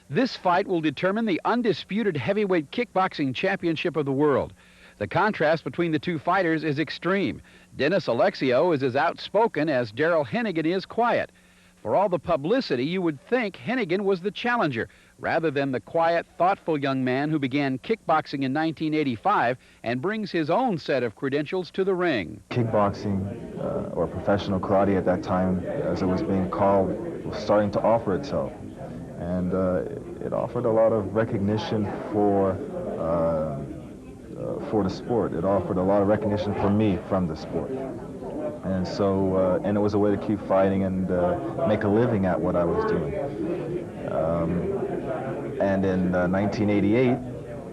This fight will determine the undisputed heavyweight kickboxing championship of the world. The contrast between the two fighters is extreme. Dennis Alexio is as outspoken as Darrell Henegan is quiet. For all the publicity, you would think Henegan was the challenger, rather than the quiet, thoughtful young man who began kickboxing in 1985 and brings his own set of credentials to the ring. Kickboxing, or professional karate at that time, as it was being called, was starting to offer itself. And it offered a lot of recognition for the sport. It offered a lot of recognition for me from the sport. And so, and it was a way to keep fighting and make a living at what I was doing. And in 1988,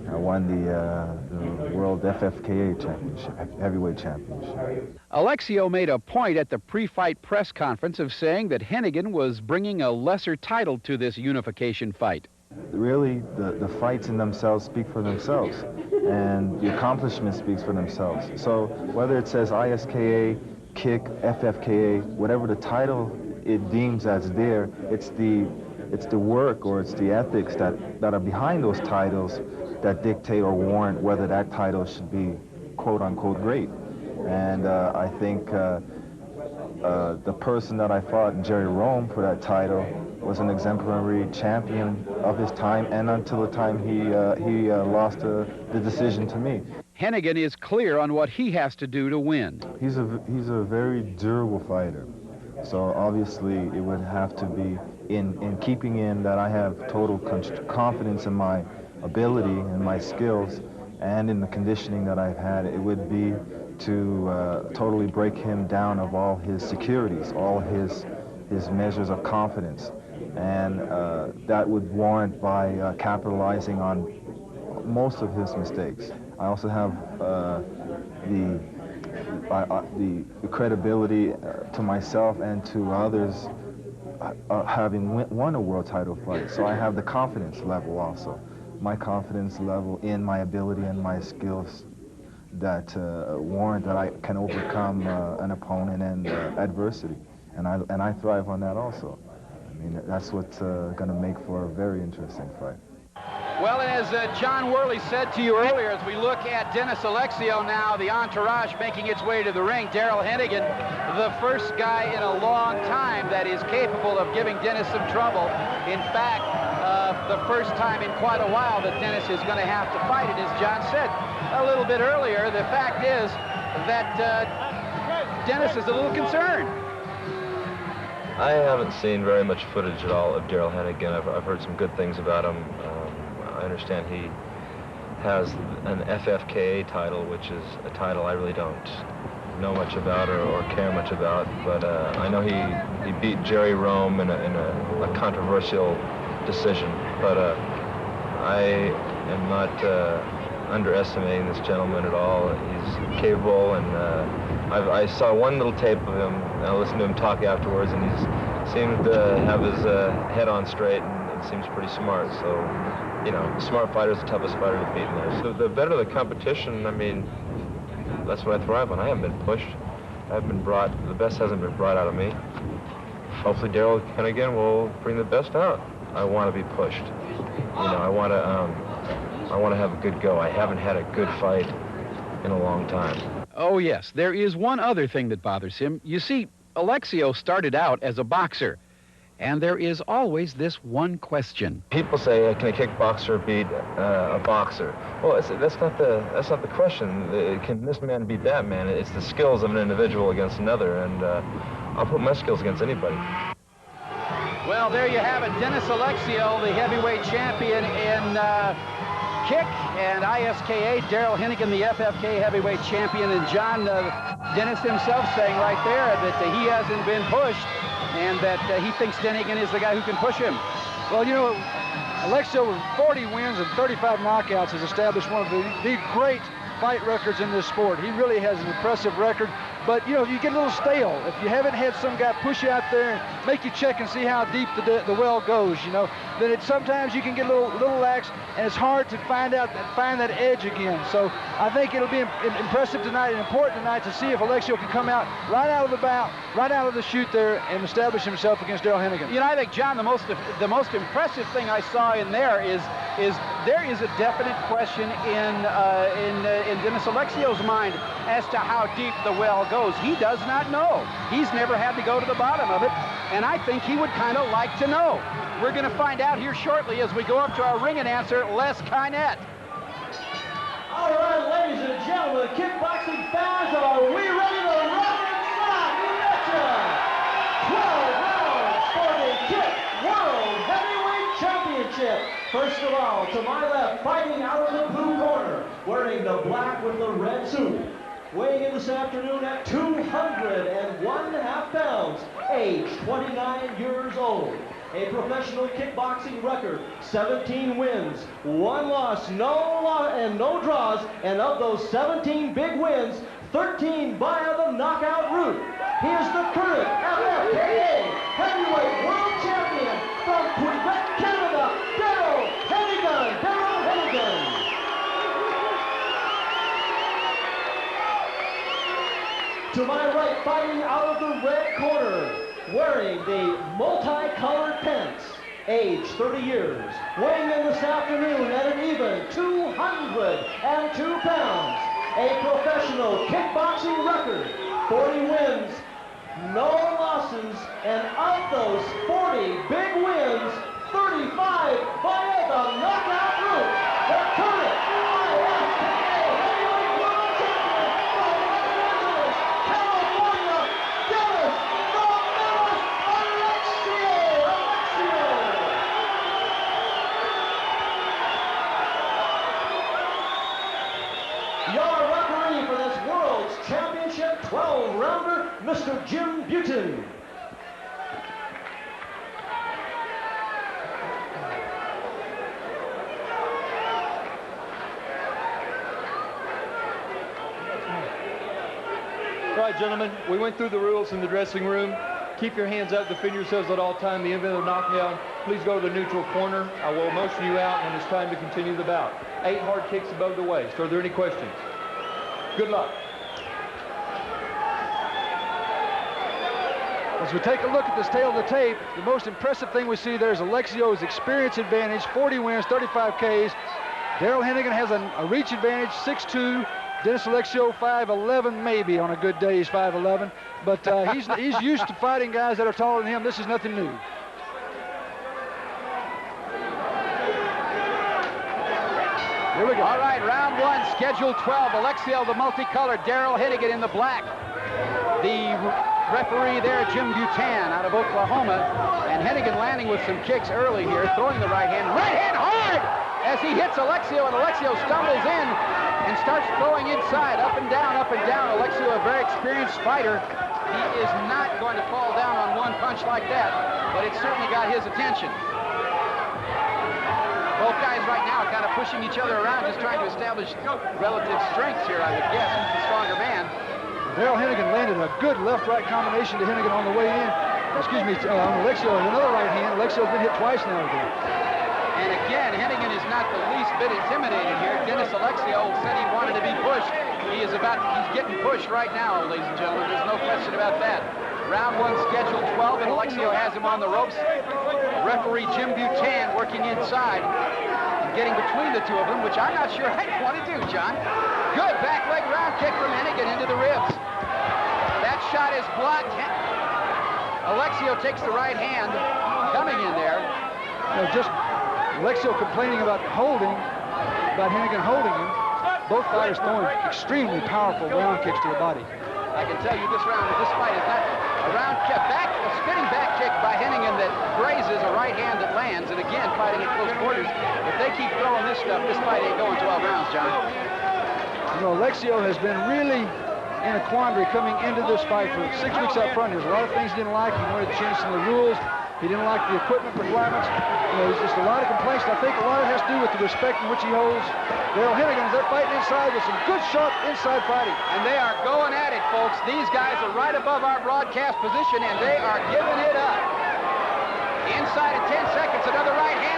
I won the World FFKA Championship, Heavyweight Championship. Alexio made a point at the pre-fight press conference of saying that Henegan was bringing a lesser title to this unification fight. Really, the fights in themselves speak for themselves, and the accomplishment speaks for themselves. So whether it says ISKA, KICK, FFKA, whatever the title it deems as there, it's the work or it's the ethics that are behind those titles that dictate or warrant whether that title should be quote-unquote great. And I think the person that I fought, Jerry Rome, for that title was an exemplary champion of his time, and until the time he lost the decision to me. Henegan is clear on what he has to do to win. He's a very durable fighter. So obviously it would have to be in keeping in that I have total confidence in my ability and my skills and in the conditioning that I've had. It would be to totally break him down of all his securities, all his measures of confidence. And that would warrant by capitalizing on most of his mistakes. I also have the credibility to myself and to others having won a world title fight. So I have the confidence level also. My confidence level in my ability and my skills that warrant that I can overcome an opponent and adversity. And I thrive on that also. I mean, that's what's going to make for a very interesting fight. Well, and as John Worley said to you earlier, as we look at Dennis Alexio now, the entourage making its way to the ring, Darrell Henegan, the first guy in a long time that is capable of giving Dennis some trouble. In fact, the first time in quite a while that Dennis is going to have to fight it. As John said a little bit earlier, the fact is that Dennis is a little concerned. I haven't seen very much footage at all of Darrell Henegan. I've heard some good things about him. I understand he has an FFKA title, which is a title I really don't know much about or care much about. But I know he beat Jerry Rome in a controversial decision. But I am not underestimating this gentleman at all. He's capable, and I saw one little tape of him, and I listened to him talk afterwards, and he seemed to have his head on straight, and it seems pretty smart. So, you know, the smart fighter is the toughest fighter to beat in there. So the better the competition, I mean, that's what I thrive on. I haven't been pushed. I haven't been brought, the best hasn't been brought out of me. Hopefully Darrell Henegan will bring the best out. I want to be pushed. You know, I want to have a good go. I haven't had a good fight in a long time. Oh, yes. There is one other thing that bothers him. You see, Alexio started out as a boxer, and there is always this one question. People say, can a kickboxer beat a boxer? Well, that's not the question. Can this man beat that man? It's the skills of an individual against another, and I'll put my skills against anybody. Well, there you have it. Dennis Alexio, the heavyweight champion in KICK and ISKA. Darrell Henegan, the FFK heavyweight champion. And John, Dennis himself saying right there that he hasn't been pushed and that he thinks Henegan is the guy who can push him. Well, you know, Alexio with 40 wins and 35 knockouts has established one of the great fight records in this sport. He really has an impressive record, but you know, you get a little stale if you haven't had some guy push you out there and make you check and see how deep the well goes. You know, then sometimes you can get a little lax, and it's hard to find that edge again. So I think it'll be impressive tonight and important tonight to see if Alexio can come out right out of the bout, right out of the chute there, and establish himself against Darrell Henegan. You know, I think, John, the most impressive thing I saw in there is there is a definite question in Dennis Alexio's mind as to how deep the well goes. He does not know. He's never had to go to the bottom of it, and I think he would kind of like to know. We're going to find out here shortly as we go up to our ring announcer, Les Kynette. All right, ladies and gentlemen, kickboxing fans, are we ready to rock and rock? You betcha! 12 rounds for the KICK World Heavyweight Championship. First of all, to my left, fighting out of the blue corner, wearing the black with the red suit. Weighing in this afternoon at 201.5 pounds, age 29 years old. A professional kickboxing record, 17 wins, 1 loss, no draws, and of those 17 big wins, 13 via the knockout route. He is the current FFKA Heavyweight World Champion from Quebec, Canada, Darrell Henegan. Darrell Henegan. To my right, fighting out of the red corner, wearing the multicolored pants, age 30 years, weighing in this afternoon at an even 202 pounds, a professional kickboxing record, 40 wins, no losses, and of those 40 big wins, 35 via the knockout route. The current IFKA Heavyweight World Champion from Los Angeles, California, Dennis Alexio. Your referee for this World's Championship 12-rounder, Mr. Jim Button. All right, gentlemen, we went through the rules in the dressing room. Keep your hands up, defend yourselves at all time. In the event of a knockdown, please go to the neutral corner. I will motion you out when it's time to continue the bout. 8 hard kicks above the waist. Are there any questions? Good luck. As we take a look at this tail of the tape, the most impressive thing we see there is Alexio's experience advantage, 40 wins, 35 Ks. Darrell Henegan has a reach advantage, 6'2". Dennis Alexio, 5'11", maybe on a good day he's 5'11", but he's used to fighting guys that are taller than him. This is nothing new. Here we go. All right, round 1, schedule 12. Alexio, the multicolored, Darrell Henegan in the black. The referee there, Jim Button out of Oklahoma, and Henegan landing with some kicks early here, throwing the right hand hard as he hits Alexio, and Alexio stumbles in and starts throwing inside, up and down, up and down. Alexio, a very experienced fighter. He is not going to fall down on one punch like that, but it certainly got his attention. Both guys right now are kind of pushing each other around, just trying to establish relative strengths here, I would guess. He's the stronger man. Darrell Henegan landed a good left-right combination to Henegan on the way in. Excuse me, on Alexio, and another right hand. Alexio's been hit twice now again. And again, Henegan is not the least bit intimidated here. Dennis Alexio said he wanted to be pushed. He's getting pushed right now, ladies and gentlemen. There's no question about that. Round 1, scheduled 12, and Alexio has him on the ropes. Referee Jim Button working inside and getting between the two of them, which I'm not sure I want to do, John. Good back leg round kick from Henegan into the ribs. That shot is blocked. Alexio takes the right hand, coming in there. Just Alexio complaining about Henegan holding him. Both fighters throwing extremely powerful round kicks to the body. I can tell you this fight is not a round kick. A spinning back kick by Henegan that grazes a right hand that lands, and again, fighting at close quarters. If they keep throwing this stuff, this fight ain't going 12 rounds, John. You know, Alexio has been really in a quandary coming into this fight for 6 weeks up front. There's a lot of things he didn't like. He wanted to change some of the rules. He didn't like the equipment requirements. There's just a lot of complaints. I think a lot of it has to do with the respect in which he holds Darrell Henegan. They're fighting inside with some good, sharp inside fighting. And they are going at it, folks. These guys are right above our broadcast position, and they are giving it up. Inside of 10 seconds, another right hand.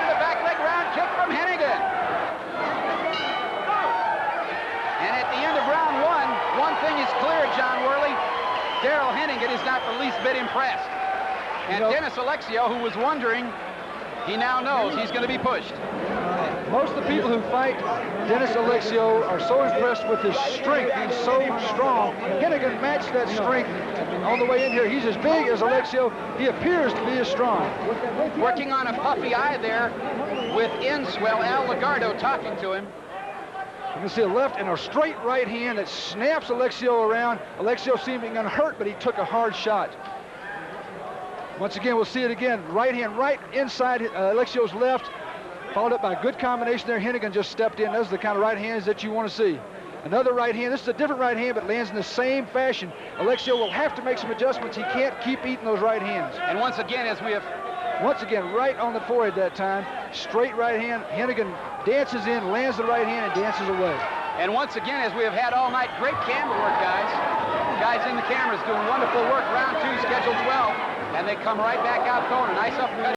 least bit impressed. And Dennis Alexio, who was wondering, he now knows he's going to be pushed. Most of the people who fight Dennis Alexio are so impressed with his strength. He's so strong. Henegan matched that strength on the way in here. He's as big as Alexio. He appears to be as strong. Working on a puffy eye there with Inswell. Al Lagardo talking to him. You can see a left and a straight right hand that snaps Alexio around. Alexio seeming unhurt, but he took a hard shot. Once again, we'll see it again. Right hand right inside Alexio's left. Followed up by a good combination there. Henegan just stepped in. Those are the kind of right hands that you want to see. Another right hand. This is a different right hand, but lands in the same fashion. Alexio will have to make some adjustments. He can't keep eating those right hands. And once again, right on the forehead that time. Straight right hand. Henegan dances in, lands the right hand, and dances away. And once again, as we have had all night, great camera work, guys. Guys in the cameras doing wonderful work. Round 2, scheduled 12. And they come right back out going. A nice uppercut.